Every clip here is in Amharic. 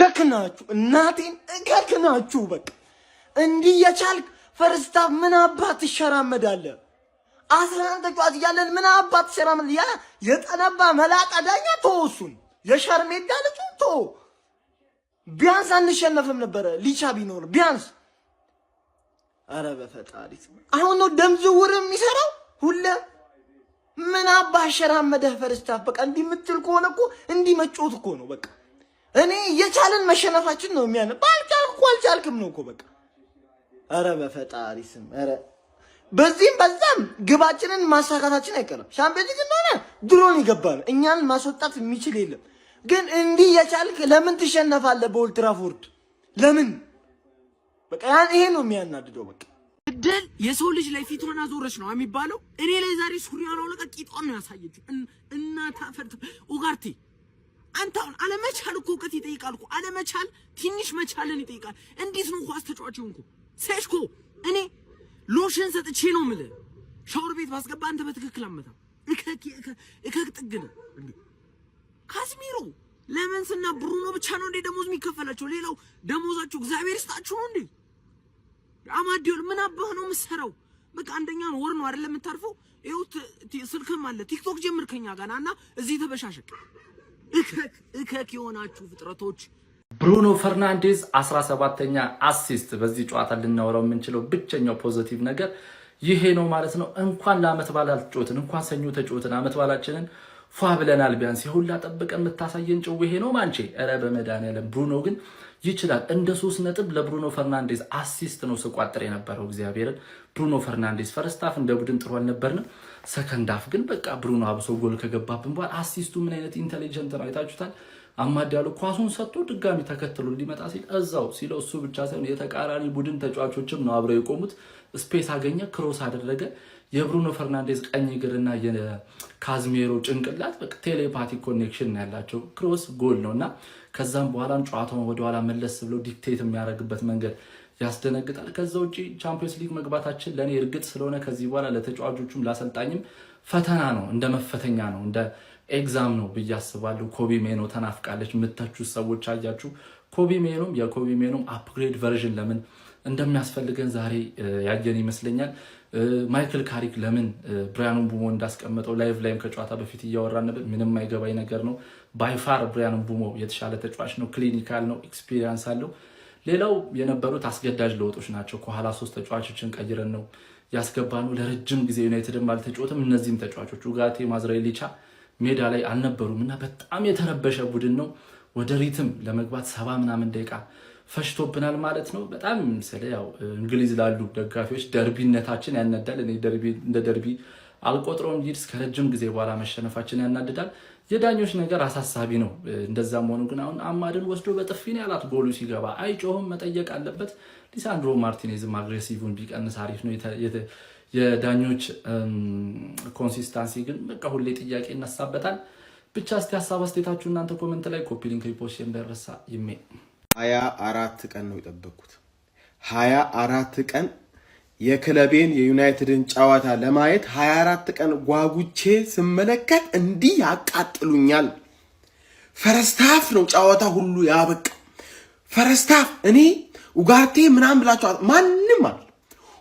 እከክናችሁ እናቴን እከክናችሁ በቃ እንዲህ የቻልክ ፈርስታ ምን አባት ትሸራመዳለህ? 11 ተጫዋች እያለን ምን አባት ትሸራመዳለህ? ያ የጠነባ መላጣ ዳኛ ተወሱን የሸርሜዳ ልጅ ተው። ቢያንስ አንሸነፍም ነበረ ሊቻ ቢኖር ቢያንስ። አረ በፈጣሪ አሁን ነው ደም ዝውውር የሚሰራው ሁሌ። ምን አባህ ሸራመደህ ፈርስታ በቃ እንዲህ የምትል ከሆነ እኮ እንዲህ መጮት እኮ ነው በቃ። እኔ የቻለን መሸነፋችን ነው የሚያነ ባልቻልክ እኮ አልቻልክም ነው እኮ በቃ። አረ በፈጣሪ ስም አረ በዚህም በዛም ግባችንን ማሳካታችን አይቀርም። ሻምፒዮንስ ሊግ እንደሆነ ድሮን ይገባል። እኛን ማስወጣት የሚችል የለም። ግን እንዲህ የቻልክ ለምን ትሸነፋለህ በኦልድ ትራፎርድ? ለምን በቃ ይሄ ነው የሚያናድደው በቃ። እድል የሰው ልጅ ላይ ፊቷን አዞረች ነው የሚባለው። እኔ ላይ ዛሬ ሱሪያው ነው ለቀቂጣው ነው ያሳየችው። እና ታፈርት ኡጋርቴ አንተ አሁን አለመቻል እኮ እውቀት ይጠይቃል እኮ። አለመቻል ትንሽ መቻልን ይጠይቃል። እንዴት ነው ኳስ ተጫዋች ሆንኩ ሴሽኮ? እኔ ሎሽን ሰጥቼ ነው የምልህ ሻወር ቤት ባስገባ አንተ በትክክል አመጣው። እከክ ጥግ ነው እንዴ ካዝሚሮ ለመንስና ብሩኖ ብቻ ነው እንዴ ደሞዝ የሚከፈላቸው? ሌላው ደሞዛቸው እግዚአብሔር ይስጣችሁ ነው እንዴ? አማዲዮል ምን አባህ ነው የምትሰራው? በቃ አንደኛ ወር ነው አይደል የምታርፈው? ይኸው ስልክም አለ ቲክቶክ ጀምርከኛ ጋናና እዚህ ተበሻሸቅ እከክ የሆናችሁ ፍጥረቶች። ብሩኖ ፈርናንዴዝ 17ኛ አሲስት በዚህ ጨዋታ ልናወራው የምንችለው ብቸኛው ፖዚቲቭ ነገር ይሄ ነው ማለት ነው። እንኳን ለአመት በዓል አልተጫወትን፣ እንኳን ሰኞ ተጫወትን፣ አመት በዓላችንን ፏ ብለናል። ቢያንስ ይሁላ ጠብቀን የምታሳየን ጭው ይሄ ነው ማንቼ። ኧረ በመድኃኒዓለም ብሩኖ ግን ይችላል። እንደ 3 ነጥብ ለብሩኖ ፈርናንዴዝ አሲስት ነው ስቋጥር የነበረው እግዚአብሔርን። ብሩኖ ፈርናንዴዝ ፈርስት ሃፍ እንደ ቡድን ጥሩ አልነበርንም። ሰከንድ ሃፍ ግን በቃ ብሩኖ አብሶ ጎል ከገባብን በኋላ አሲስቱ ምን አይነት ኢንተሊጀንት ነው አይታችሁታል። አማዲያሉ ኳሱን ሰጥቶ ድጋሚ ተከትሎ ሊመጣ ሲል እዛው ሲለው እሱ ብቻ ሳይሆን የተቃራኒ ቡድን ተጫዋቾችም ነው አብረው የቆሙት። ስፔስ አገኘ፣ ክሮስ አደረገ። የብሩኖ ፈርናንዴዝ ቀኝ እግርና የካዝሜሮ ጭንቅላት በቃ ቴሌፓቲክ ኮኔክሽን ያላቸው ክሮስ ጎል ነውና ከዛም በኋላም ጨዋታውን ወደ ኋላ መለስ ብሎ ዲክቴት የሚያደርግበት መንገድ ያስደነግጣል። ከዛ ውጪ ቻምፒየንስ ሊግ መግባታችን ለኔ እርግጥ ስለሆነ ከዚህ በኋላ ለተጫዋቾቹም ላሰልጣኝም ፈተና ነው፣ እንደ መፈተኛ ነው፣ እንደ ኤግዛም ነው ብዬ አስባለሁ። ኮቢ ሜኖ ተናፍቃለች የምታችሁ ሰዎች አያችሁ። ኮቢ ሜኖም የኮቢ ሜኖም አፕግሬድ ቨርዥን ለምን እንደሚያስፈልገን ዛሬ ያየን ይመስለኛል። ማይክል ካሪክ ለምን ብራያን ምቡሞ እንዳስቀመጠው ላይቭ ላይም ከጨዋታ በፊት እያወራን ነበር። ምንም አይገባኝ ነገር ነው። ባይፋር ብራያን ምቡሞ የተሻለ ተጫዋች ነው፣ ክሊኒካል ነው፣ ኤክስፒሪየንስ አለው። ሌላው የነበሩት አስገዳጅ ለውጦች ናቸው። ከኋላ 3 ተጫዋቾችን ቀይረን ነው ያስገባነው። ለረጅም ጊዜ ዩናይትድም አልተጫወተም። እነዚህም ተጫዋቾች ኡጋቴ፣ ማዝራኤል፣ ሊቻ ሜዳ ላይ አልነበሩም እና በጣም የተረበሸ ቡድን ነው። ወደ ሪትም ለመግባት 70 ምናምን ደቂቃ ፈሽቶብናል ማለት ነው። በጣም ስለ ያው እንግሊዝ ላሉ ደጋፊዎች ደርቢነታችን ያናዳል። እኔ እንደ ደርቢ አልቆጥረውም። ሊድስ ከረጅም ጊዜ በኋላ መሸነፋችን ያናድዳል። የዳኞች ነገር አሳሳቢ ነው። እንደዛም ሆኖ ግን አሁን አማድን ወስዶ በጥፊ ነው ያላት። ጎሉ ሲገባ አይጮህም፣ መጠየቅ አለበት። ሊሳንድሮ ማርቲኔዝም አግሬሲቭን ቢቀንስ አሪፍ ነው። የዳኞች ኮንሲስታንሲ ግን በቃ ሁሌ ጥያቄ ይነሳበታል። ብቻ እስቲ ሀሳብ አስተያየታችሁ እናንተ ኮሜንት ላይ ኮፒ ሊንክ ሪፖስት እንዳይረሳ። 24 ቀን ነው የጠበቅኩት። 24 ቀን የክለቤን የዩናይትድን ጨዋታ ለማየት 24 ቀን ጓጉቼ ስመለከት እንዲህ ያቃጥሉኛል። ፈርስት ሃፍ ነው ጨዋታ ሁሉ ያበቃ። ፈርስት ሃፍ እኔ ኡጋርቴ ምናምን ብላችሁ ማንም አለ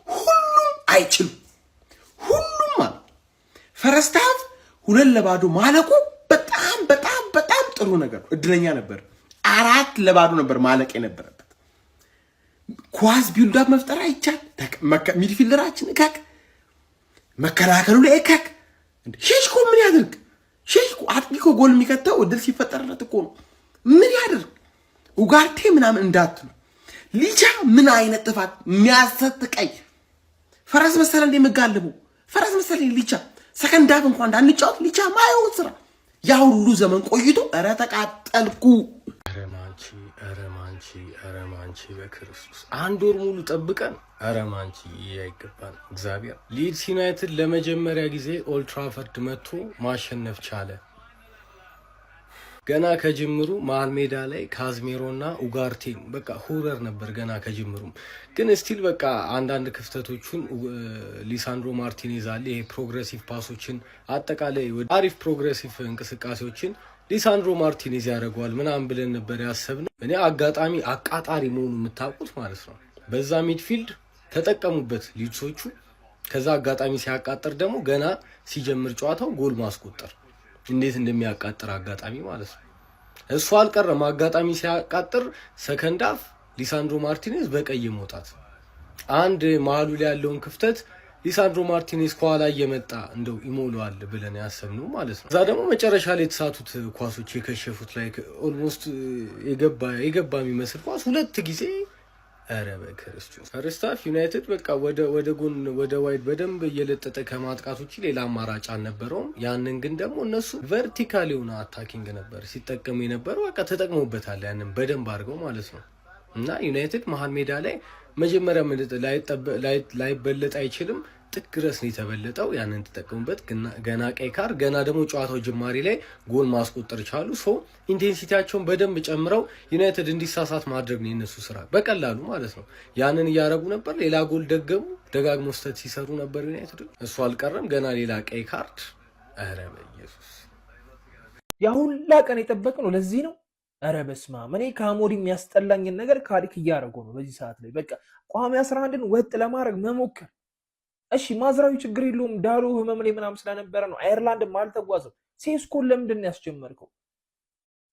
ሁሉም አይችሉም። ሁሉም አለ ፈርስት ሃፍ 2-0 ማለቁ በጣም በጣም በጣም ጥሩ ነገር ነው። እድለኛ ነበር። 4-0 ነበር ማለቅ የነበረበት። ኳስ ቢልድ አፕ መፍጠር አይቻል። ሚድፊልደራችን እከክ፣ መከላከሉ ላይ እከክ። ሼሽኮ ምን ያድርግ? ሼሽኮ አጥቂኮ ጎል የሚከተው እድል ሲፈጠርለት እኮ ነው። ምን ያድርግ? ኡጋርቴ ምናምን እንዳትሉ። ሊቻ ምን አይነት ጥፋት የሚያሰጥቀኝ ፈረስ መሰለ እንደምጋልቡ ፈረስ መሰለ ሊቻ ሰከንድ ሃፍ እንኳን እንዳንጫወት ሊቻ ማየውን ስራ ያ ሁሉ ዘመን ቆይቶ ኧረ ተቃጠልኩ። አረማንቺ በክርስቶስ 1 ወር ሙሉ ጠብቀን አረማንቺ ያይገባል። እግዚአብሔር ሊድስ ዩናይትድ ለመጀመሪያ ጊዜ ኦልድ ትራፈርድ መጥቶ ማሸነፍ ቻለ። ገና ከጅምሩ መሃል ሜዳ ላይ ካዝሜሮና ኡጋርቴ በቃ ሆረር ነበር ገና ከጅምሩም። ግን ስቲል በቃ አንዳንድ ክፍተቶቹን ሊሳንድሮ ማርቲኔዝ አለ። ይሄ ፕሮግሬሲቭ ፓሶችን አጠቃላይ አሪፍ ፕሮግሬሲቭ እንቅስቃሴዎችን ሊሳንድሮ ማርቲኔዝ ያደርገዋል ምናምን ብለን ነበር ያሰብነው። እኔ አጋጣሚ አቃጣሪ መሆኑ የምታውቁት ማለት ነው። በዛ ሚድፊልድ ተጠቀሙበት ሊድሶቹ። ከዛ አጋጣሚ ሲያቃጥር ደግሞ ገና ሲጀምር ጨዋታው ጎል ማስቆጠር እንዴት እንደሚያቃጥር አጋጣሚ ማለት ነው። እሱ አልቀረም። አጋጣሚ ሲያቃጥር ሰከንድ አፍ ሊሳንድሮ ማርቲኔዝ በቀይ መውጣት፣ አንድ መሀሉ ላይ ያለውን ክፍተት ሊሳንድሮ ማርቲኔዝ ከኋላ እየመጣ እንደው ይሞላዋል ብለን ያሰብነው ማለት ነው። እዛ ደግሞ መጨረሻ ላይ የተሳቱት ኳሶች የከሸፉት ላይ ኦልሞስት የገባ የሚመስል ኳስ 2 ጊዜ። ኧረ በክርስቶስ ፈርስት ሃፍ ዩናይትድ በቃ ወደ ጎን ወደ ዋይድ በደንብ እየለጠጠ ከማጥቃት ውጪ ሌላ አማራጭ አልነበረውም። ያንን ግን ደግሞ እነሱ ቨርቲካል የሆነ አታኪንግ ነበር ሲጠቀሙ የነበረው። በቃ ተጠቅሞበታል ያንን በደንብ አድርገው ማለት ነው። እና ዩናይትድ መሀል ሜዳ ላይ መጀመሪያ ላይበለጥ አይችልም። ጥግ ድረስ ነው የተበለጠው። ያንን ተጠቀሙበት። ገና ቀይ ካርድ፣ ገና ደግሞ ጨዋታው ጅማሬ ላይ ጎል ማስቆጠር ቻሉ። ሶ ኢንቴንሲቲያቸውን በደንብ ጨምረው ዩናይትድ እንዲሳሳት ማድረግ ነው የነሱ ስራ በቀላሉ ማለት ነው። ያንን እያደረጉ ነበር። ሌላ ጎል ደጋግሞ ስህተት ሲሰሩ ነበር ዩናይትድ። እሱ አልቀረም። ገና ሌላ ቀይ ካርድ። ኧረ በኢየሱስ ያ ሁላ ቀን የጠበቅነው ለዚህ ነው። ኧረ በስመ አብ። እኔ ከአሞሪም የሚያስጠላኝን ነገር ካሪክ እያደረገው ነው በዚህ ሰዓት ላይ። በቃ ቋሚ 11ን ወጥ ለማድረግ መሞከር። እሺ ማዝራዊ ችግር የለውም ዳሎ ህመም ላይ ምናምን ስለነበረ ነው። አየርላንድም አልተጓዘም። ሴስኮን ለምንድን ያስጀመርከው?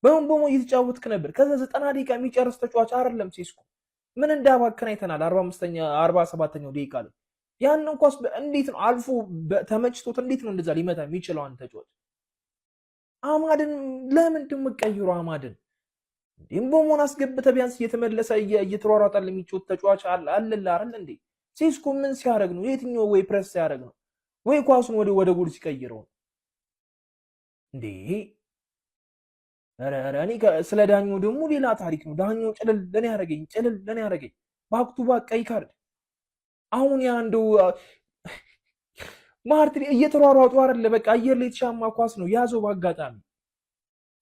በወንቦሞ እየተጫወትክ ነበር። ከዛ 90 ደቂቃ የሚጨርስ ተጫዋች አይደለም ሴስኮ። ምን እንዳባከን አይተናል። 47ኛው ደቂቃ ላይ ያንን ኳስ እንዴት ነው አልፎ ተመችቶት እንዴት ነው እንደዛ ሊመታ የሚችለው? አንተ ተጫዋች አማድን ለምንድን የምትቀይረው? አማድን ኢምቦሞን አስገብተህ ቢያንስ እየተመለሰ እየተሯሯጣል የሚጫወት ተጫዋች አለላ አይደል እንዴ? ሴስኮ ምን ሲያደርግ ነው? የትኛው ወይ ፕሬስ ሲያደርግ ነው ወይ ኳሱን ወደ ጎል ሲቀይረው እንዴ? ኧረ እኔ ስለ ዳኛው ደግሞ ሌላ ታሪክ ነው። ዳኛው ጭልል ለኔ ያደረገኝ ባክቱ ባክ ቀይ ካርድ። አሁን ያንዱ ማርቲን እየተሯሯጡ አይደለ? በቃ አየር ላይ የተሻማ ኳስ ነው ያዘው በአጋጣሚ።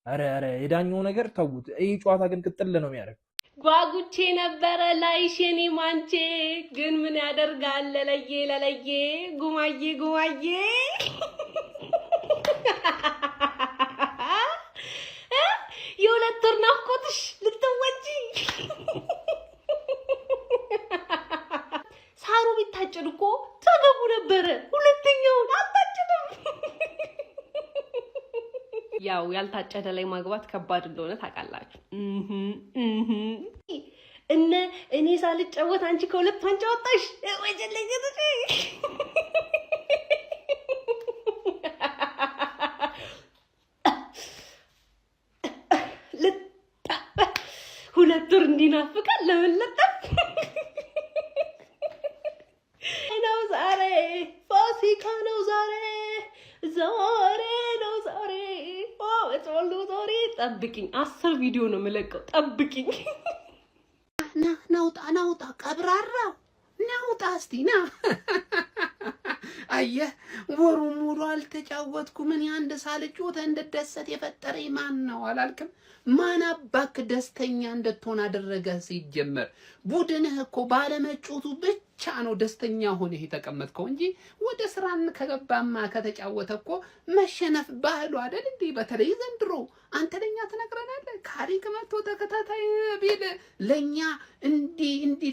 ኧረ የዳኛው ነገር ተውት። ይሄ ጨዋታ ግን ቅጥል ነው የሚያደርግ። ጓጉቼ ነበረ ላይሽ የኔ ማንቼ፣ ግን ምን ያደርጋል ለለየ ጉማዬ የሁለት ወር ናፍቆትሽ ልትወጪ ሳሩ ቢታጨድ እኮ ተገቡ ነበረ። ሁለተኛውን አታጭድም። ያው ያልታጨደ ላይ ማግባት ከባድ እንደሆነ ታውቃላችሁ። እኔ ሳልጫወት አንቺ ከሁለት ዋንጫ ወጣሽ ወጀለኝ። ሁለት ወር እንዲናፍቃል ለመለጠፍ ነው ዛሬ። ፋሲካ ነው ዛሬ ነው ዛሬ። ወጥወሉ ዛሬ ጠብቂኝ። 10 ቪዲዮ ነው የምለቀው። ጠብቂኝ። ናውጣ ቀብራራው ናውጣ እስቲ ና። አየህ ወሩን ሙሉ አልተጫወትኩም። ምን አንድ ሳልጫወት እንደደሰት የፈጠረኝ ማን ነው አላልክም? ማን አባክ ደስተኛ እንድትሆን አደረገ? ሲጀመር ቡድንህ እኮ ባለመጫወቱ ብቻ ነው ደስተኛ ሆነህ የተቀመጥከው እንጂ ወደ ስራን ከገባማ ከተጫወተ እኮ መሸነፍ ባህሉ አይደል እንዴ? በተለይ ዘንድሮ አንተ ለኛ ትነግረናለህ። ካሪክ መጥቶ ተከታታይ ቢል ለኛ እንዲ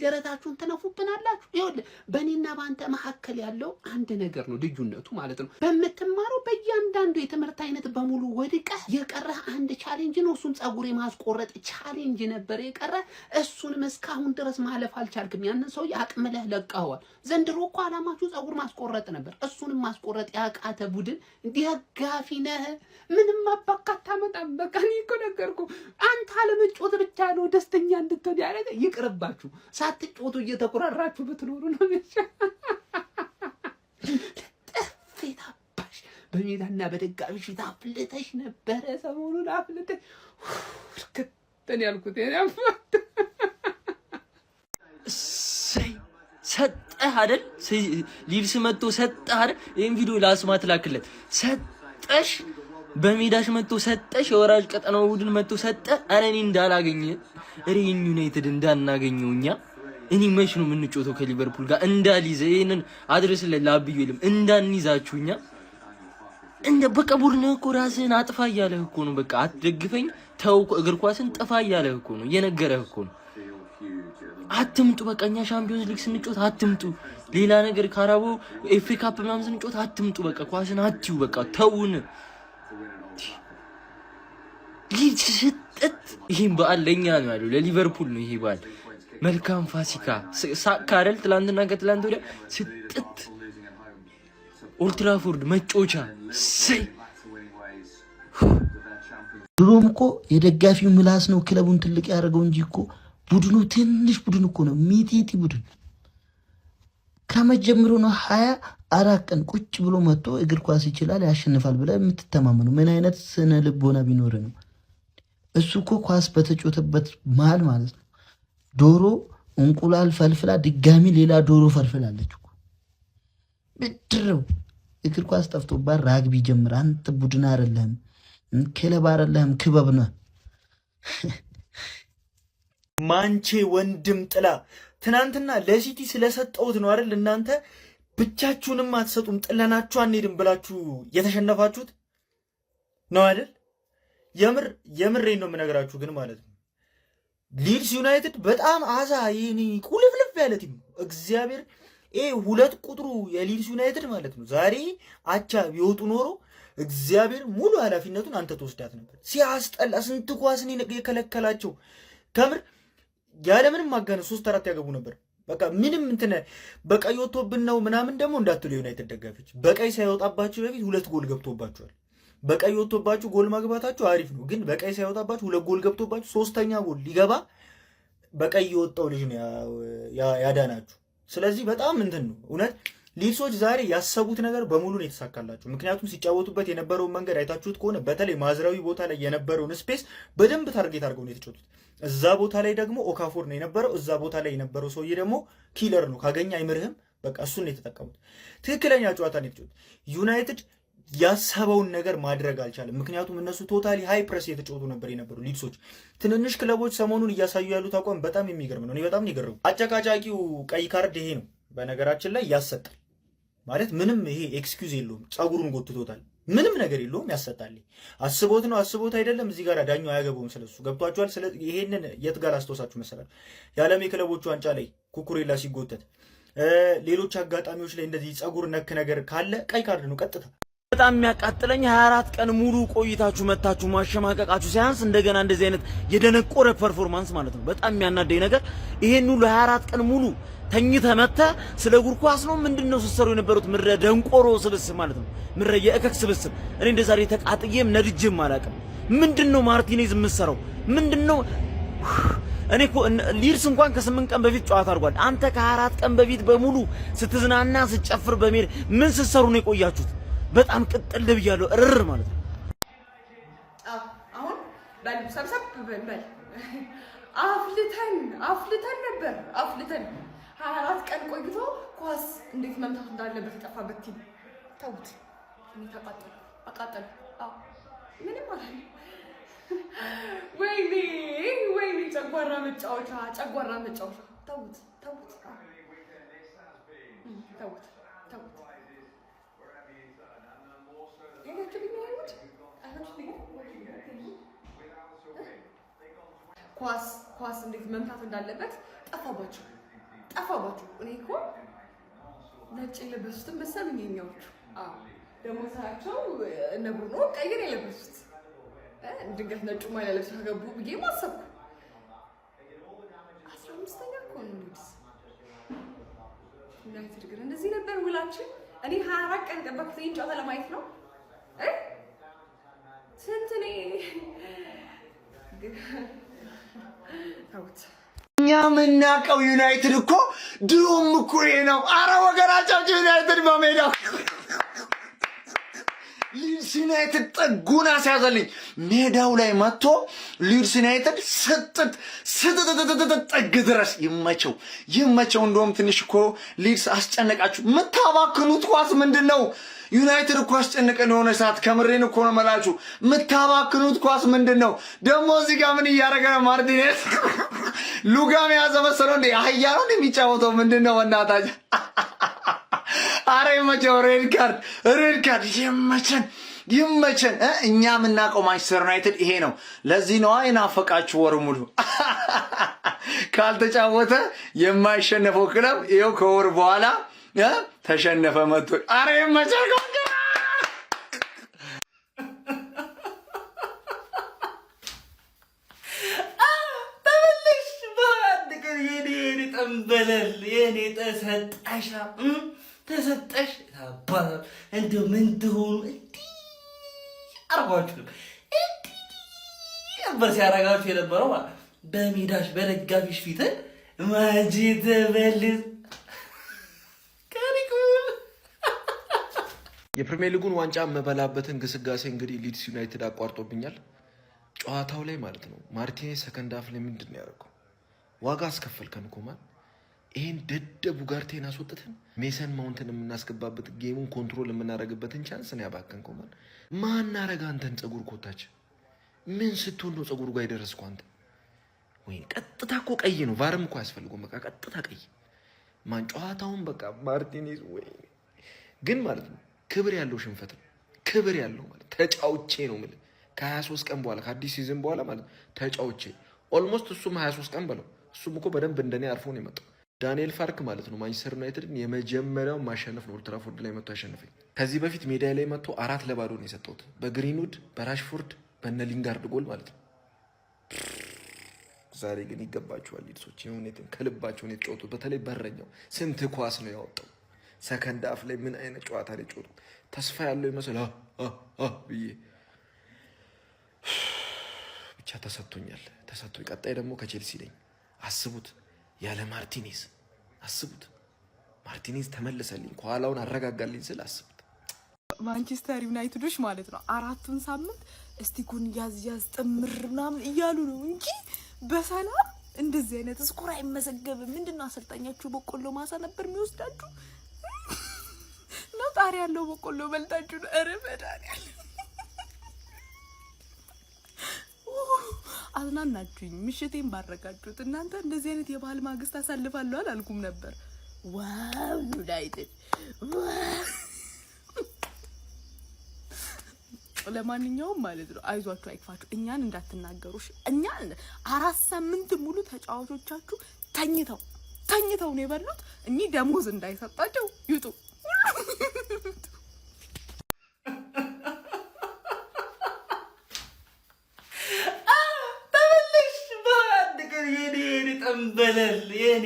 ደረታችሁን ትነፉብናላችሁ። ይኸውልህ በእኔና በአንተ መካከል ያለው አንድ ነገር ነው ልዩነቱ ማለት ነው። በምትማረው በእያንዳንዱ የትምህርት አይነት በሙሉ ወድቀህ የቀረህ አንድ ቻሌንጅ ነው። እሱም ፀጉር የማስቆረጥ ቻሌንጅ ነበር የቀረህ። እሱንም እስካሁን ድረስ ማለፍ አልቻልክም። ያንን ሰው አቅምለህ ለቀኸዋል። ዘንድሮ እኮ አላማችሁ ፀጉር ማስቆረጥ ነበር። እሱንም ማስቆረጥ ያቃተ ቡድን ደጋፊ ነህ። ምንም አባካታ መጣም። በቃ እኔ እኮ ነገርኩህ። አንተ አለመጫወት ብቻ ነው ደስተኛ እንድትሆን ያደረገ። ይቅርባችሁ። ሳትጫወቱ እየተቆራራችሁ ብትኖሩ ነው ጥፊት አባሽ በሜዳና በደጋፊ ፊት አፍልተሽ ነበረ። ሰሞኑን አፍልተሽ ከተን ያልኩት ሰጠህ አይደል? ሊብስ መጥቶ ሰጠህ አይደል? ይሄን ቪዲዮ ለአስማት ላክለት። ሰጠሽ በሜዳሽ መጥቶ ሰጠሽ። የወራጅ ቀጠናው ቡድን መጥቶ ሰጠ። አረ እኔ እንዳላገኘ ሪን ዩናይትድ እንዳናገኘው እኔ መች ነው የምንጮተው ከሊቨርፑል ጋር እንዳልይዘ ይሄንን አድርስ ለላብዩ ይልም እንዳንይዛችሁኛ እንደ በቃ ቡድንህ እኮ ራስህን አጥፋ እያለህ እኮ ነው። በቃ አትደግፈኝ ተው እግር ኳስን ጥፋ እያለህ እኮ ነው፣ እየነገረህ እኮ ነው። አትምጡ በቃ እኛ ሻምፒዮንስ ሊግ ስንጮት አትምጡ፣ ሌላ ነገር ካራቦ ኤፍ ኤ ካፕ ምናምን ስንጮት አትምጡ፣ በቃ ኳስን አትዩ፣ በቃ ተውን። ሊድስ ስጠት ይሄን በዓል ለኛ ነው ያለው፣ ለሊቨርፑል ነው ይሄ በዓል። መልካም ፋሲካ ሳካ አይደል? ትላንትና ከትላንት ወዲያ ስጠት ኦልትራፎርድ መጮቻ ሰይ ድሮም እኮ የደጋፊው ምላስ ነው ክለቡን ትልቅ ያደረገው እንጂ እኮ ቡድኑ ትንሽ ቡድን እኮ ነው፣ ሚጢጢ ቡድን። ከመጀመሩ ነው 24 ቀን ቁጭ ብሎ መጥቶ እግር ኳስ ይችላል ያሸንፋል ብለህ የምትተማመነው? ምን አይነት ስነ ልቦና ቢኖር ነው? እሱ እኮ ኳስ በተጮተበት መሀል ማለት ነው ዶሮ እንቁላል ፈልፍላ ድጋሚ ሌላ ዶሮ ፈልፍላለች እኮ። ብድረው እግር ኳስ ጠፍቶባት ራግቢ ጀምር። አንተ ቡድን አይደለህም፣ ክለብ አይደለህም፣ ክበብ ነህ። ማንቼ ወንድም ጥላ ትናንትና ለሲቲ ስለሰጠውት ነው አይደል? እናንተ ብቻችሁንም አትሰጡም ጥለናችሁ አንሄድም ብላችሁ የተሸነፋችሁት ነው አይደል? የምሬን ነው የምነግራችሁ ግን ማለት ነው ሊድስ ዩናይትድ በጣም አዛ ይሄኔ ቁልፍልፍ ያለ ቲም እግዚአብሔር ሁለት ቁጥሩ የሊድስ ዩናይትድ ማለት ነው ዛሬ አቻ ቢወጡ ኖሮ እግዚአብሔር ሙሉ ኃላፊነቱን አንተ ተወስዳት ነበር። ሲያስጠላ ስንት ኳስን የከለከላቸው ከምር ያለምንም ማጋነን 3-4 ያገቡ ነበር። በቃ ምንም እንትን በቀይ ወጥቶብን ነው ምናምን ደግሞ እንዳትሉ የዩናይትድ ደጋፊዎች በቀይ ሳይወጣባችሁ በፊት 2 ጎል ገብቶባችኋል። በቀይ ወጥቶባችሁ ጎል ማግባታችሁ አሪፍ ነው፣ ግን በቀይ ሳይወጣባችሁ 2 ጎል ገብቶባችሁ 3ኛ ጎል ሊገባ በቀይ የወጣው ልጅ ነው ያዳናችሁ። ስለዚህ በጣም እንትን ነው እውነት ሊድሶች ዛሬ ያሰቡት ነገር በሙሉ ነው የተሳካላቸው። ምክንያቱም ሲጫወቱበት የነበረውን መንገድ አይታችሁት ከሆነ በተለይ ማዝራዊ ቦታ ላይ የነበረውን ስፔስ በደንብ ታርጌት አድርገው ነው የተጫወቱት። እዛ ቦታ ላይ ደግሞ ኦካፎር ነው የነበረው። እዛ ቦታ ላይ የነበረው ሰውዬ ደግሞ ኪለር ነው፣ ካገኘ አይምርህም። በቃ እሱን ነው የተጠቀሙት። ትክክለኛ ጨዋታ ነው የተጫወቱት። ዩናይትድ ያሰበውን ነገር ማድረግ አልቻለም። ምክንያቱም እነሱ ቶታሊ ሃይ ፕረስ የተጫወቱ ነበር የነበሩ ሊድሶች። ትንንሽ ክለቦች ሰሞኑን እያሳዩ ያሉት አቋም በጣም የሚገርም ነው። እኔ በጣም ነው የገረመው። አጨቃጫቂው ቀይ ካርድ ይሄ ነው በነገራችን ላይ ያሰጣል ማለት ምንም ይሄ ኤክስኪውዝ የለውም። ጸጉሩን ጎትቶታል፣ ምንም ነገር የለውም፣ ያሰጣል። አስቦት ነው አስቦት አይደለም። እዚህ ጋር ዳኛው አያገባውም ስለሱ ገብቷቸዋል። ይሄንን የት ጋር አስተውሳችሁ መሰላል? የዓለም የክለቦቹ ዋንጫ ላይ ኩኩሬላ ሲጎተት፣ ሌሎች አጋጣሚዎች ላይ እንደዚህ ጸጉር ነክ ነገር ካለ ቀይ ካርድ ነው ቀጥታ። በጣም የሚያቃጥለኝ 24 ቀን ሙሉ ቆይታችሁ መታችሁ ማሸማቀቃችሁ ሳያንስ እንደገና እንደዚህ አይነት የደነቆረ ፐርፎርማንስ ማለት ነው። በጣም የሚያናደኝ ነገር ይሄን ሁሉ 24 ቀን ሙሉ ተኝተህ መተህ ስለ እግር ኳስ ነው ምንድነው ስትሰሩ የነበሩት? ምድረ ደንቆሮ ስብስብ ማለት ነው። ምድረ የእከክ ስብስብ። እኔ እንደዛሬ ተቃጥዬም ነድጄም አላውቅም። ምንድነው ማርቲኔዝ የምትሰራው ምንድነው? እኔ እኮ ሊድስ እንኳን ከ8 ቀን በፊት ጨዋታ አድርጓል። አንተ ከ24 ቀን በፊት በሙሉ ስትዝናና ስትጨፍር በሜዳ ምን ስትሰሩ ነው የቆያችሁት? በጣም ቅጥል ብያለሁ እርር ማለት ነው። አሁን ሰብሰብ በል አፍልተን ነበር 24 ቀን ቆይቶ ኳስ እንዴት መምታት እንዳለበት የጠፋበት ቲም ተውት። እኔ አቃጠሉ። ምንም ማለት ነው። ወይኔ ጨጓራ መጫወቻ ተውት። ኳስ እንዴት መምታት እንዳለበት ጠፋባችሁ። እኔ እኮ ነጭ የለበሱትን መሰሉኝ የኛዎቹ። ደግሞ ሳያቸው እነ ብሩኖ ቀይር የለበሱት ድንገት ነጩ ማሊያ ለብሰው ከገቡ ብዬ ማሰብኩ። 15ኛ እኮ ነው ሊድስ ዩናይትድ። ግን እንደዚህ ነበር ውላችን። እኔ 24 ቀን ጠበቅኩት ይህን ጨዋታ ለማየት ነው። ስንት እኔ እኛ የምናውቀው ዩናይትድ እኮ ድሮም እኮ ይሄ ነው። አረ ወገናቻቸው ዩናይትድ በሜዳው ሊድስ ዩናይትድ ጥጉን አስያዘልኝ። ሜዳው ላይ መጥቶ ሊድስ ዩናይትድ ጥግ ድረስ ይመቸው። እንደውም ትንሽ እኮ ሊድስ አስጨነቃችሁ። የምታባክኑት ኳስ ምንድን ነው? ዩናይትድ እኮ አስጨነቀን የሆነ ሰዓት። ከምሬን እኮ ነው መላችሁ። የምታባክኑት ኳስ ምንድን ነው? ደግሞ እዚህ ጋር ምን እያደረገ ነው? ማርቲኔዝ ሉጋም የያዘ መሰለው እንዴ? አህያ ነው የሚጫወተው? ምንድን ነው በእናታችሁ? አረ ይመቸው። ሬድ ካርድ ይመቸን። ይመቸን። እኛ የምናውቀው ማንቸስተር ዩናይትድ ይሄ ነው። ለዚህ ነው የናፈቃችሁ ወር ሙሉ ካልተጫወተ የማይሸነፈው ክለብ ይኸው ከወር በኋላ ተሸነፈ መጥቶ። አረ ይመቸን። ጠንበለል የኔ ተሰጠሽ ታባል እንደው ምን ትሆኑ አርጓችሁ ነበር ሲያረጋችሁ የነበረው በሜዳሽ በደጋፊሽ ፊት ማጂ ተበልዝ የፕሪሚየር ሊጉን ዋንጫ መበላበትን ግስጋሴ እንግዲህ ሊድስ ዩናይትድ አቋርጦብኛል። ጨዋታው ላይ ማለት ነው ማርቲኔዝ ሰከንድ ሃፍ ላይ ምንድን ነው ያደረገው? ዋጋ አስከፈልከን እኮ ማን ይሄን ደደቡ ጋርቴን አስወጥተን ሜሰን ማውንትን የምናስገባበት ጌሙን ኮንትሮል የምናደርግበትን ቻንስ ነው ያባከንከው። ማን አረጋ አንተን ጸጉር ኮታች ምን ስትሆን ነው ጸጉሩ ጋር የደረስከው አንተ? ወይ ቀጥታ እኮ ቀይ ነው፣ ቫርም እኮ ያስፈልገው። በቃ ቀጥታ ቀይ ማን ጨዋታውን በቃ ማርቲኔዝ ወይ ግን ማለት ነው ክብር ያለው ሽንፈት ነው። ክብር ያለው ማለት ተጫውቼ ነው ማለት ከ23 ቀን በኋላ ከአዲስ ሲዝን በኋላ ማለት ተጫውቼ ኦልሞስት እሱም 23 ቀን በለው እሱም እኮ በደንብ እንደኔ አርፎ ነው የመጣው። ዳንኤል ፋርክ ማለት ነው ማንቸስተር ዩናይትድን የመጀመሪያው ማሸነፍ ነው ኦልድ ትራፎርድ ላይ መጥቶ ያሸነፈኝ። ከዚህ በፊት ሜዳ ላይ መጥቶ 4-0 ነው የሰጠሁት በግሪንውድ በራሽፎርድ በነ ሊንጋርድ ጎል ማለት ነው። ዛሬ ግን ይገባቸዋል ሊድሶች የሆነትን ከልባቸው ነው የተጫወቱት። በተለይ በረኛው ስንት ኳስ ነው ያወጣው። ሰከንድ አፍ ላይ ምን አይነት ጨዋታ ላይ ጮቱ። ተስፋ ያለው ይመስል ብዬ ብቻ ተሰጥቶኛል። ቀጣይ ደግሞ ከቼልሲ ነኝ። አስቡት ያለ ማርቲኔዝ አስቡት። ማርቲኔዝ ተመለሰልኝ ከኋላውን አረጋጋልኝ ስል አስቡት። ማንቸስተር ዩናይትዶች ማለት ነው 4ቱን ሳምንት እስቲኩን ያዝ ጥምር ምናምን እያሉ ነው እንጂ በሰላም እንደዚህ አይነት ስኮር አይመዘገብም። ምንድነው አሰልጣኛችሁ በቆሎ ማሳ ነበር የሚወስዳችሁ ነው? ጣሪ ያለው በቆሎ በልታችሁ ነው? ኧረ መድኃኒዓለም አዝናናችሁኝ። ምሽቴን ባረጋችሁት። እናንተ እንደዚህ አይነት የባህል ማግስት አሳልፋለሁ አላልኩም ነበር። ዋው ዩናይትድ። ለማንኛውም ማለት ነው አይዟችሁ፣ አይክፋችሁ፣ እኛን እንዳትናገሩሽ። እኛን 4 ሳምንት ሙሉ ተጫዋቾቻችሁ ተኝተው ነው የበሉት። እኚህ ደሞዝ እንዳይሰጣቸው ይውጡ። ጠንበለል የኔ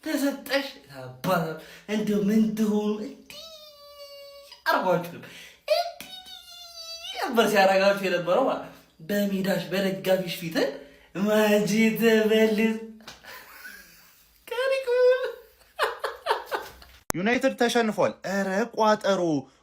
ተሰጠሽ ታባል እንደው ምን ትሆኑ አርጓችሁ ነበር ሲያረጋችሁ የነበረው በሜዳሽ በደጋፊሽ ፊት ማጂ ተበልዝ ዩናይትድ ተሸንፏል። ኧረ ቋጠሮ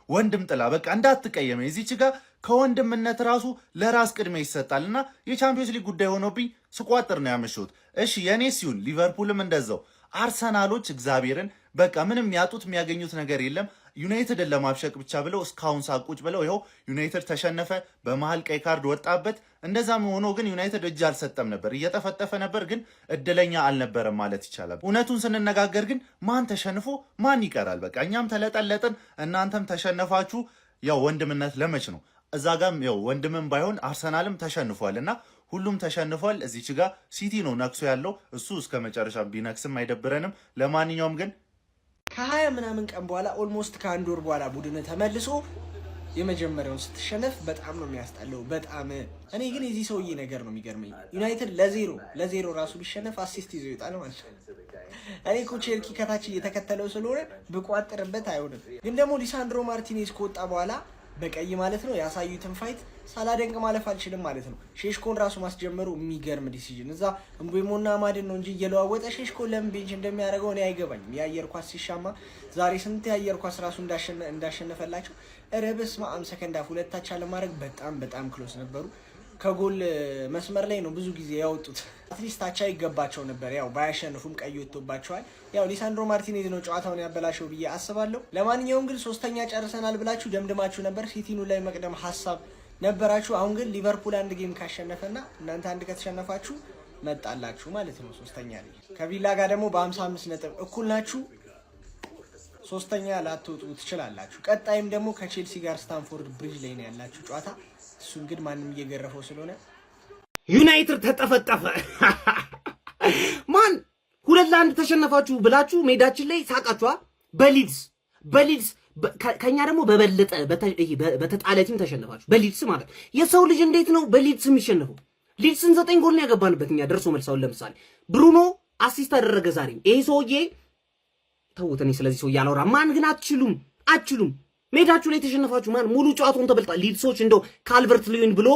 ወንድም ጥላ በቃ እንዳትቀየመኝ። እዚች ጋር ከወንድምነት ራሱ ለራስ ቅድሚያ ይሰጣልና የቻምፒዮንስ ሊግ ጉዳይ ሆኖብኝ ስቋጥር ነው ያመሸሁት። እሺ የኔ ሲሆን ሊቨርፑልም እንደዛው። አርሰናሎች እግዚአብሔርን በቃ ምንም ያጡት የሚያገኙት ነገር የለም። ዩናይትድን ለማብሸቅ ብቻ ብለው እስካሁን ሳቁጭ ብለው ይኸው ዩናይትድ ተሸነፈ። በመሃል ቀይ ካርድ ወጣበት። እንደዛም ሆኖ ግን ዩናይትድ እጅ አልሰጠም ነበር፣ እየጠፈጠፈ ነበር፣ ግን እድለኛ አልነበረም ማለት ይቻላል። እውነቱን ስንነጋገር ግን ማን ተሸንፎ ማን ይቀራል? በቃ እኛም ተለጠለጥን፣ እናንተም ተሸነፋችሁ። ያው ወንድምነት ለመች ነው። እዛ ጋም ያው ወንድምም ባይሆን አርሰናልም ተሸንፏል እና ሁሉም ተሸንፏል። እዚች ጋር ሲቲ ነው ነክሶ ያለው። እሱ እስከ መጨረሻ ቢነክስም አይደብረንም። ለማንኛውም ግን ከ20 ምናምን ቀን በኋላ ኦልሞስት ከአንድ ወር በኋላ ቡድን ተመልሶ የመጀመሪያውን ስትሸነፍ በጣም ነው የሚያስጣለው። በጣም እኔ ግን የዚህ ሰውዬ ነገር ነው የሚገርመኝ። ዩናይትድ ለዜሮ ራሱ ቢሸነፍ አሲስት ይዞ ይወጣል ማለት ነው። እኔ እኮ ቼልሲ ከታች እየተከተለው ስለሆነ ብቋጥርበት አይሆንም። ግን ደግሞ ሊሳንድሮ ማርቲኔዝ ከወጣ በኋላ በቀይ ማለት ነው ያሳዩትን ፋይት ሳላደንቅ ማለፍ አልችልም ማለት ነው። ሼሽኮን ራሱ ማስጀመሩ የሚገርም ዲሲዥን። እዛ እምቡሞና አማድን ነው እንጂ እየለዋወጠ ሼሽኮን ለምን ቤንች እንደሚያደርገው እኔ አይገባኝም። የአየር ኳስ ሲሻማ ዛሬ ስንት የአየር ኳስ ራሱ እንዳሸነፈላቸው። ኧረ በስመ አብ ሰከንድ አፍ ሁለታቻ ለማድረግ በጣም ክሎስ ነበሩ። ከጎል መስመር ላይ ነው ብዙ ጊዜ ያወጡት። አትሊስት አቻ ይገባቸው ነበር። ያው ባያሸንፉም ቀይ ወጥቶባቸዋል። ያው ሊሳንድሮ ማርቲኔዝ ነው ጨዋታውን ያበላሸው ብዬ አስባለሁ። ለማንኛውም ግን 3ኛ ጨርሰናል ብላችሁ ደምድማችሁ ነበር። ሲቲኑ ላይ መቅደም ሀሳብ ነበራችሁ። አሁን ግን ሊቨርፑል አንድ ጌም ካሸነፈና እናንተ አንድ ከተሸነፋችሁ መጣላችሁ ማለት ነው 3ኛ ላይ። ከቪላ ጋር ደግሞ በ55 ነጥብ እኩል ናችሁ። ሶስተኛ ላትወጡ ትችላላችሁ። ቀጣይም ደግሞ ከቼልሲ ጋር ስታንፎርድ ብሪጅ ላይ ነው ያላችሁ ጨዋታ። እሱን ግን ማንም እየገረፈው ስለሆነ ዩናይትድ ተጠፈጠፈ። ማን 2-1 ተሸነፋችሁ ብላችሁ ሜዳችን ላይ ሳቃችኋ። በሊድስ ከኛ ደግሞ በበለጠ በተጣለ ቲም ተሸነፋችሁ። በሊድስ ማለት የሰው ልጅ እንዴት ነው በሊድስ የሚሸነፈው? ሊድስን 9 ጎል ነው ያገባንበት እኛ ደርሶ መልሳውን። ለምሳሌ ብሩኖ አሲስት አደረገ ዛሬ። ይሄ ሰውዬ ተውተኔ ስለዚህ ሰው ያላወራ። ማን ግን አትችሉም። ሜዳችሁ ላይ ተሸነፋችሁ። ማን ሙሉ ጨዋታውን ተበልጣ። ሊድሶች እንደው ካልቨርት ሉዊን ብሎ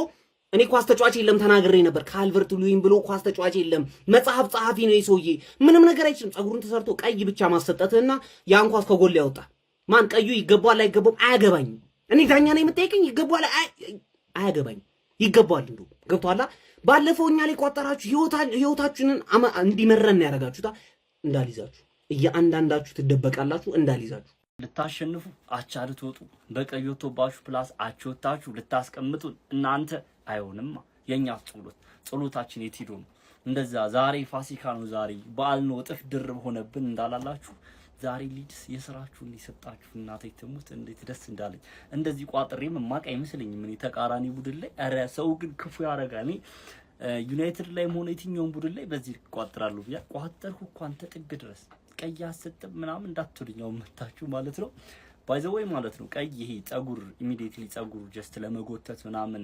እኔ ኳስ ተጫዋች የለም ተናግሬ ነበር። ካልቨርት ሉዊን ብሎ ኳስ ተጫዋች የለም። መጽሐፍ ጸሐፊ ነው ይሄ ሰውዬ። ምንም ነገር አይችልም። ጸጉሩን ተሰርቶ ቀይ ብቻ ማሰጠትና ያን ኳስ ከጎል ያወጣ። ማን ቀዩ ይገባዋል አይገባውም አያገባኝም። እኔ ዳኛ ነኝ የምጠይቀኝ ይገባዋል አያገባኝም። ይገባዋል እንደው ገብቷላ። ባለፈው እኛ ላይ ቋጠራችሁ ህይወታችንን እንዲመረን ያደርጋችሁታ። እንዳልይዛችሁ እያንዳንዳችሁ ትደበቃላችሁ። እንዳልይዛችሁ ልታሸንፉ አቻ ልትወጡ በቀይ ወጥቶባችሁ ፕላስ አችወታችሁ ልታስቀምጡን እናንተ አይሆንማ። የኛ ጸሎታችን የት ሄዶ ነው? እንደዛ ዛሬ ፋሲካ ነው፣ ዛሬ በዓል ነው፣ እጥፍ ድርብ ሆነብን እንዳላላችሁ ዛሬ ሊድስ የስራችሁን ሊሰጣችሁ እናቴ ትሙት እንዴት ደስ እንዳለኝ። እንደዚህ ቋጥሬም ማቅ አይመስለኝም እኔ ተቃራኒ ቡድን ላይ። ኧረ ሰው ግን ክፉ ያደርጋል። እኔ ዩናይትድ ላይ ሆነ የትኛውን ቡድን ላይ በዚህ ቋጥራለሁ ብያ ቋጠርኩ እኮ አንተ ጥግ ድረስ ቀይ አሰጥም ምናምን እንዳትሉኛው መታችሁ ማለት ነው። ባይ ዘ ወይ ማለት ነው። ቀይ ይሄ ጸጉር ኢሚዲየትሊ ጸጉር ጀስት ለመጎተት ምናምን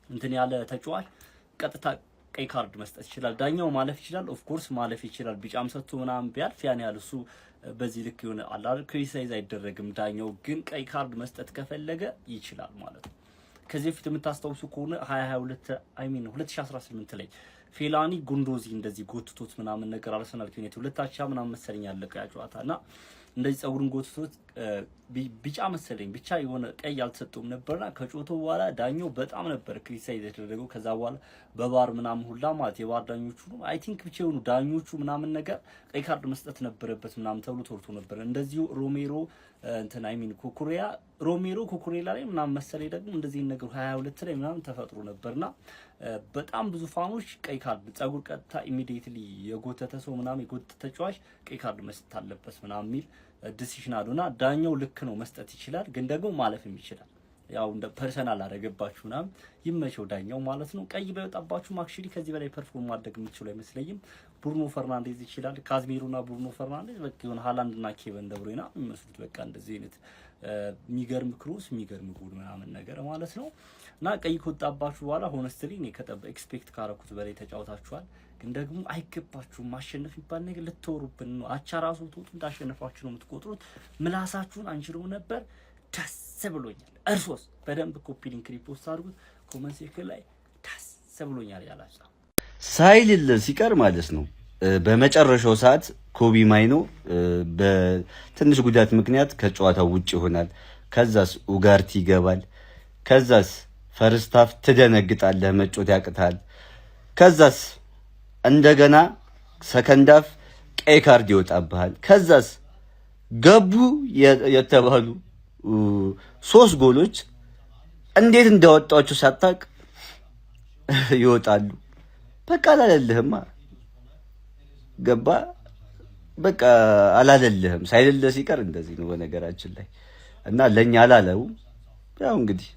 እንትን ያለ ተጫዋች ቀጥታ ቀይ ካርድ መስጠት ይችላል። ዳኛው ማለፍ ይችላል። ኦፍ ኮርስ ማለፍ ይችላል። ቢጫም ሰጥቶ ምናምን ቢያልፍ ያን ያህል እሱ በዚህ ልክ የሆነ አላር ክሪቲሳይዝ አይደረግም። ዳኛው ግን ቀይ ካርድ መስጠት ከፈለገ ይችላል ማለት ነው። ከዚህ በፊት የምታስታውሱ ከሆነ 2018 ላይ ፌላኒ ጉንዶዚ እንደዚህ ጎትቶት ምናምን ነገር አርሰናል ከኔት ሁለታቻ ምናምን መሰለኝ ያለቀ ያጫዋታና እንደዚህ ጸጉሩን ጎትቶት ቢጫ መሰለኝ ብቻ የሆነ ቀይ አልተሰጠውም ነበርና ከጮቶ በኋላ ዳኛው በጣም ነበር ክሪቲሳይዝ የተደረገው። ከዛ በኋላ በባር ምናምን ሁላ ማለት የባር ዳኞቹ ነው አይ ቲንክ ብቻ የሆኑ ዳኞቹ ምናምን ነገር ቀይ ካርድ መስጠት ነበረበት ምናምን ተብሎ ተወርቶ ነበር። እንደዚሁ ሮሜሮ እንትን አይሚን ሮሜሮ ኮኩሬላ ላይ ምናምን መሰለኝ ደግሞ እንደዚህ ነገር 22 ላይ ምናምን ተፈጥሮ ነበርና በጣም ብዙ ፋኖች ቀይ ካርድ ጸጉር ቀጥታ ኢሚዲየትሊ የጎተተ ሰው ምናምን የጎተተ ተጫዋች ቀይ ካርድ መስጠት አለበት ምናምን ሚል ዲሲሽን አሉና ዳኛው ልክ ነው መስጠት ይችላል፣ ግን ደግሞ ማለፍም ይችላል። ያው እንደ ፐርሰናል አደረገባችሁና ይመቸው ዳኛው ማለት ነው። ቀይ በወጣባችሁ አክቹሊ ከዚህ በላይ ፐርፎርም ማድረግ የምትችሉ አይመስለኝም። ብሩኖ ፈርናንዴዝ ይችላል። ካዝሜሮና ብሩኖ ፈርናንዴዝ በቃ የሆነ ሃላንድና ኬቨን ደብሮይና የሚመስሉት በቃ እንደዚህ አይነት የሚገርም ክሮስ የሚገርም ጎል ምናምን ነገር ማለት ነው። እና ቀይ ከወጣባችሁ በኋላ ሆነስትሊ እኔ ኤክስፔክት ካረኩት በላይ ተጫውታችኋል፣ ግን ደግሞ አይገባችሁም። ማሸነፍ ይባል ነገር ልትወሩብን ነው። አቻ ራሱ ተውጡ እንዳሸነፋችሁ ነው የምትቆጥሩት። ምላሳችሁን አንችለው ነበር። ደስ ብሎኛል። እርሶስ በደንብ ኮፒ ሊንክ ሪፖስት አድርጉት። ኮመንት ሴክሽን ላይ ደስ ብሎኛል ያላችሁ ሳይልል ሲቀር ማለት ነው። በመጨረሻው ሰዓት ኮቢ ማይኖ በትንሽ ጉዳት ምክንያት ከጨዋታው ውጭ ይሆናል። ከዛስ ኡጋርቲ ይገባል። ከዛስ ፈርስታፍ ትደነግጣለህ፣ መጮት ያቅታል። ከዛስ እንደገና ሰከንዳፍ ቀይ ካርድ ይወጣብሃል። ከዛስ ገቡ የተባሉ 3 ጎሎች እንዴት እንዳወጣቸው ሳታቅ ይወጣሉ። በቃ አላለልህማ ገባ በቃ አላለልህም። ሳይልልህ ሲቀር እንደዚህ ነው በነገራችን ላይ እና ለኛ አላለው። ያው እንግዲህ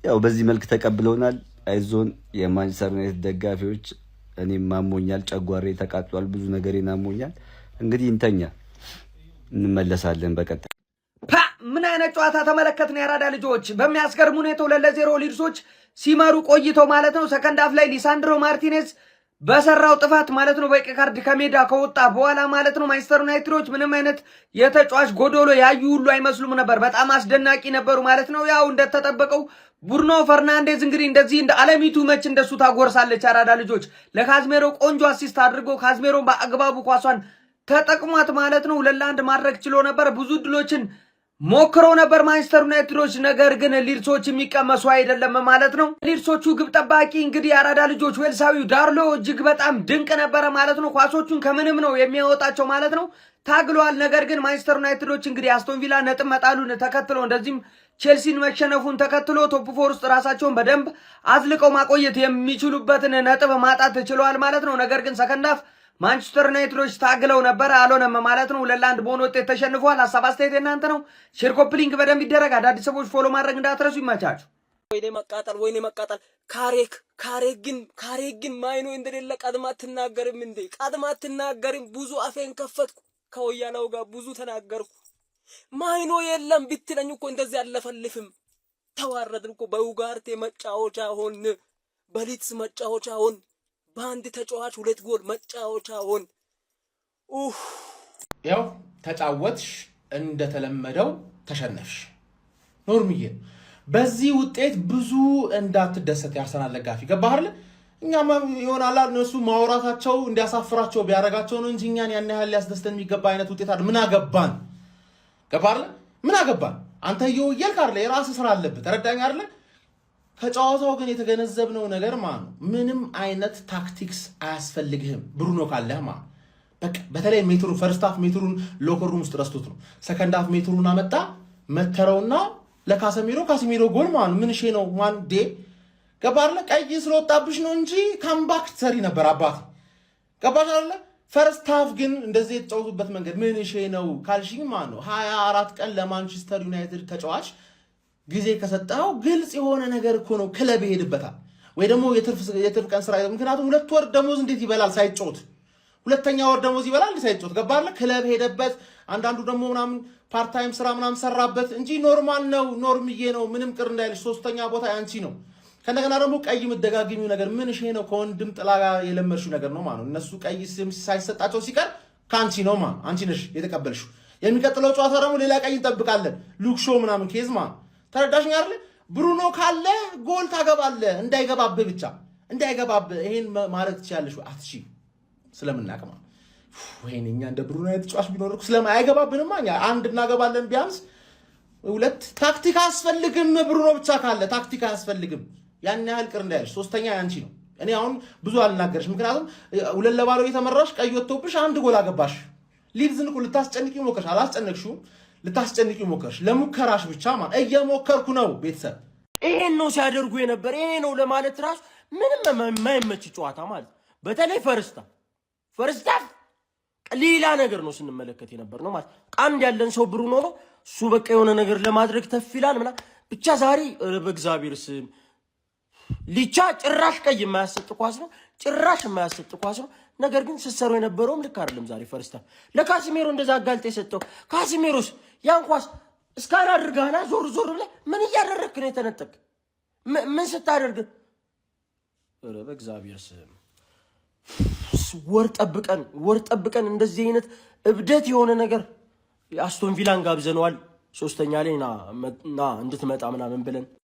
ያው በዚህ መልክ ተቀብለውናል። አይዞን የማንቸስተር ዩናይትድ ደጋፊዎች። እኔም ማሞኛል፣ ጨጓሬ ተቃጥሏል፣ ብዙ ነገር ይናሞኛል። እንግዲህ እንተኛ እንመለሳለን በቀጣይ። ምን አይነት ጨዋታ ተመለከትን? ያራዳ ልጆች በሚያስገርም ሁኔታ 2-0 ሊድሶች ሲመሩ ቆይተው ማለት ነው። ሰከንድ አፍ ላይ ሊሳንድሮ ማርቲኔዝ በሰራው ጥፋት ማለት ነው በቀይ ካርድ ከሜዳ ከወጣ በኋላ ማለት ነው ማንቸስተር ዩናይትዶች ምንም አይነት የተጫዋች ጎዶሎ ያዩ ሁሉ አይመስሉም ነበር። በጣም አስደናቂ ነበሩ ማለት ነው። ያው እንደተጠበቀው ብሩኖ ፈርናንዴዝ እንግዲህ እንደዚህ እንደ አለሚቱ መች እንደሱ ታጎርሳለች። ያራዳ ልጆች ለካዝሜሮ ቆንጆ አሲስት አድርጎ ካዝሜሮን በአግባቡ ኳሷን ተጠቅሟት ማለት ነው 2-1 ማድረግ ችሎ ነበር። ብዙ ድሎችን ሞክሮ ነበር ማንቸስተር ዩናይትዶች፣ ነገር ግን ሊድሶች የሚቀመሱ አይደለም ማለት ነው። ሊድሶቹ ግብ ጠባቂ እንግዲህ አራዳ ልጆች ዌልሳዊው ዳርሎ እጅግ በጣም ድንቅ ነበረ ማለት ነው። ኳሶቹን ከምንም ነው የሚያወጣቸው ማለት ነው። ታግሏል። ነገር ግን ማንቸስተር ዩናይትዶች እንግዲህ አስቶን ቪላ ነጥብ መጣሉን ተከትሎ እንደዚህም ቼልሲን መሸነፉን ተከትሎ ቶፕ 4 ውስጥ ራሳቸውን በደንብ አዝልቀው ማቆየት የሚችሉበትን ነጥብ ማጣት ችለዋል ማለት ነው። ነገር ግን ሰከንድ ሃፍ ማንቸስተር ዩናይትዶች ታግለው ነበር አልሆነም ማለት ነው። 2-1 በሆነ ውጤት ተሸንፏል። ሀሳብ አስተያየት እናንተ ነው። ሼር ኮፒ ሊንክ በደንብ ይደረግ። አዳዲስ ሰዎች ፎሎ ማድረግ እንዳትረሱ። ይመቻችሁ። ወይኔ መቃጠል ካሬክ ግን ማይኖ እንደሌለ ቀድማ አትናገርም እንዴ? ቀድማ አትናገርም? ብዙ አፌን ከፈትኩ ከወያናው ጋር ብዙ ተናገርኩ። ማይኖ የለም ብትለኝ እኮ እንደዚህ አለፈልፍም። ተዋረድን እኮ በኡጋርቴ መጫወቻ ሆን፣ በሊትስ መጫወቻ ሆን፣ በአንድ ተጫዋች 2 ጎል መጫወቻ ሆን። ያው ተጫወትሽ፣ እንደተለመደው ተሸነፍሽ። ኖርምዬ በዚህ ውጤት ብዙ እንዳትደሰት ያርሰናል ደጋፊ ገባህ አይደል? እኛማ ይሆናል እነሱ ማውራታቸው እንዲያሳፍራቸው ቢያረጋቸው ነው እንጂ እኛን ያን ያህል ሊያስደስተን የሚገባ አይነት ውጤት አይደል። ምን አገባን? ገባህ አይደል? ምን አገባን? አንተ እየወየልክ አይደል? የራስህ ስራ አለብህ። ተረዳኝ አይደል? ከጨዋታው ግን የተገነዘብነው ነገር ማለት ነው ምንም አይነት ታክቲክስ አያስፈልግህም ብሩኖ ካለህ ማለት በቃ። በተለይ ሜትሩ ፈርስት ሃፍ ሜትሩን ሎከር ሩም ውስጥ ረስቶት ነው። ሰከንድ ሃፍ ሜትሩን አመጣ መተረውና ለካሰሚሮ ጎል ማለት ነው። ምን እሺ ነው ማን ዴ ገባህ አይደል? ቀይ ስለወጣብሽ ነው እንጂ ካምባክ ሰሪ ነበር አባት ገባሽ አይደል? ፈርስት ሃፍ ግን እንደዚህ የተጫወቱበት መንገድ ምን እሺ ነው ካልሽኝ ማለት ነው 24 ቀን ለማንቸስተር ዩናይትድ ተጫዋች ጊዜ ከሰጠው ግልጽ የሆነ ነገር እኮ ነው። ክለብ ይሄድበታል ወይ ደግሞ የትርፍ ቀን ስራ። ምክንያቱም 2 ወር ደሞዝ እንዴት ይበላል ሳይጫወት? ሁለተኛ ወር ደሞዝ ይበላል ሳይጫወት ገባህ አይደል? ክለብ ሄደበት። አንዳንዱ ደግሞ ምናምን ፓርት ታይም ስራ ምናምን ሰራበት እንጂ ኖርማል ነው። ኖርምዬ ነው። ምንም ቅር እንዳይልሽ። 3ኛ ቦታ ያንቺ ነው። ከነገና ደግሞ ቀይ መደጋገሚው ነገር ምን እሺ ነው ከወንድም ጥላ ጋር የለመድሽው ነገር ነው ማለት ነው። እነሱ ቀይ ስም ሳይሰጣቸው ሲቀር ካንቺ ነው ማለት አንቺ ነሽ የተቀበልሽው። የሚቀጥለው ጨዋታ ደግሞ ሌላ ቀይ እንጠብቃለን። ሉክ ሾው ምናምን ኬዝ ማለት ተረዳሽኝ አይደል? ብሩኖ ካለ ጎል ታገባለህ። እንዳይገባብህ ብቻ እንዳይገባብህ። ይሄን ማድረግ ትችያለሽ አትሺ ስለምናቀማ ወይኔ እኛ እንደ ብሩኖ አይነት ተጫዋች ቢኖርኩ ስለማይገባብንማ እኛ 1 እናገባለን ቢያንስ 2። ታክቲክ አያስፈልግም። ብሩኖ ብቻ ካለ ታክቲክ አያስፈልግም። ያን ያህል ቅር እንዳይልሽ። 3ኛ ያንቺ ነው። እኔ አሁን ብዙ አልናገርሽ፣ ምክንያቱም 2-0 እየተመራሽ ቀይ ወጥቶብሽ 1 ጎል አገባሽ። ሊድዝን እኮ ልታስጨንቂ ሞከርሽ፣ አላስጨነቅሽውም። ልታስጨንቂ ሞከርሽ። ለሙከራሽ ብቻ ማለት እየሞከርኩ ነው። ቤተሰብ ይሄን ነው ሲያደርጉ የነበር። ይሄ ነው ለማለት ራሱ ምንም የማይመች ጨዋታ ማለት በተለይ ፈርስት ሃፍ ሌላ ነገር ነው ስንመለከት የነበር ነው ማለት አንድ ያለን ሰው ብሩኖ ነው። እሱ በቃ የሆነ ነገር ለማድረግ ተፍይላል ምናምን ብቻ ዛሬ በእግዚአብሔር ስም ሊቻ ጭራሽ ቀይ የማያሰጥ ኳስ ነው። ጭራሽ የማያሰጥ ኳስ ነው። ነገር ግን ስትሰሩ የነበረውም ልክ አይደለም። ዛሬ ፈርስት ሃፍ ለካሲሜሮ እንደዛ አጋልጠ የሰጠው ካሲሜሮስ ያን ኳስ እስካን አድርጋና ዞር ብለህ ምን እያደረግክ ነው የተነጠቅ? ምን ስታደርግ? ኧረ በእግዚአብሔር ስም ወር ጠብቀን እንደዚህ አይነት እብደት የሆነ ነገር አስቶን ቪላን ጋብዘነዋል። 3ኛ ላይ ና እንድትመጣ ምናምን ብለን